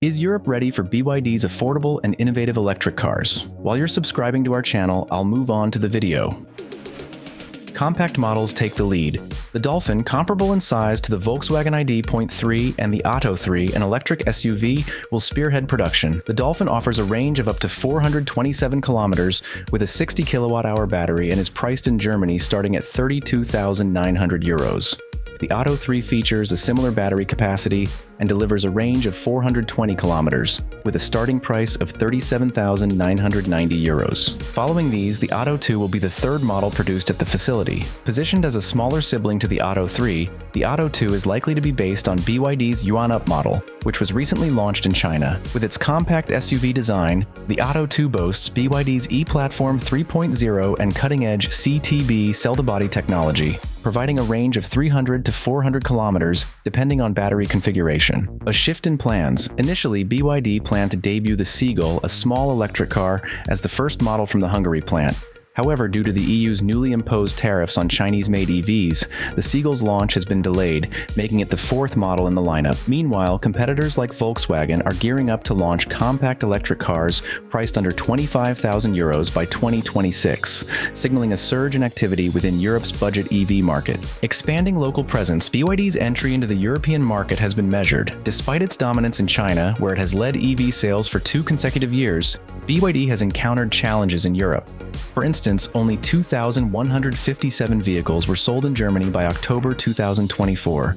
Is Europe ready for BYD's affordable and innovative electric cars? While you're subscribing to our channel, I'll move on to the video. Compact models take the lead. The Dolphin, comparable in size to the Volkswagen ID.3 and the Atto 3, an electric SUV, will spearhead production. The Dolphin offers a range of up to 427 kilometers with a 60 kilowatt-hour battery and is priced in Germany starting at 32,900 euros. The Atto 3 features a similar battery capacity and delivers a range of 420 kilometers, with a starting price of 37,990 euros. Following these, the Atto 2 will be the third model produced at the facility. Positioned as a smaller sibling to the Atto 3, the Atto 2 is likely to be based on BYD's Yuan Up model, which was recently launched in China. With its compact SUV design, the Atto 2 boasts BYD's E-Platform 3.0 and cutting-edge CTB cell-to-body technology, providing a range of 300 to 400 kilometers depending on battery configuration. A shift in plans. Initially, BYD planned to debut the Seagull, a small electric car, as the first model from the Hungary plant. However, due to the EU's newly imposed tariffs on Chinese-made EVs, the Seagull's launch has been delayed, making it the fourth model in the lineup. Meanwhile, competitors like Volkswagen are gearing up to launch compact electric cars priced under 25,000 euros by 2026, signaling a surge in activity within Europe's budget EV market. Expanding local presence, BYD's entry into the European market has been measured. Despite its dominance in China, where it has led EV sales for 2 consecutive years, BYD has encountered challenges in Europe. For instance, only 2,157 vehicles were sold in Germany by October 2024.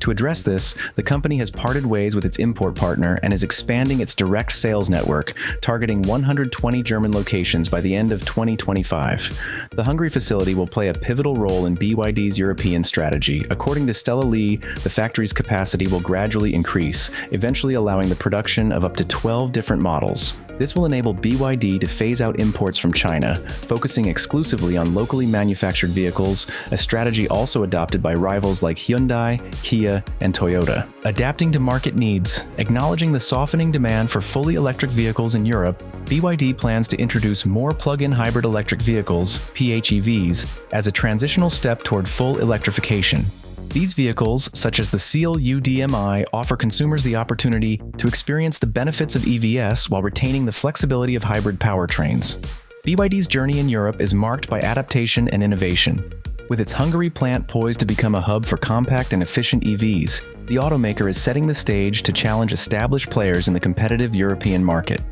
To address this, the company has parted ways with its import partner and is expanding its direct sales network, targeting 120 German locations by the end of 2025. The Hungary facility will play a pivotal role in BYD's European strategy. According to Stella Li, the factory's capacity will gradually increase, eventually allowing the production of up to 12 different models. This will enable BYD to phase out imports from China, focusing exclusively on locally manufactured vehicles, a strategy also adopted by rivals like Hyundai, Kia, and Toyota. Adapting to market needs. Acknowledging the softening demand for fully electric vehicles in Europe, BYD plans to introduce more plug-in hybrid electric vehicles, PHEVs, as a transitional step toward full electrification. These vehicles, such as the Seal UDMI, offer consumers the opportunity to experience the benefits of EVs while retaining the flexibility of hybrid powertrains. BYD's journey in Europe is marked by adaptation and innovation. With its Hungary plant poised to become a hub for compact and efficient EVs, the automaker is setting the stage to challenge established players in the competitive European market.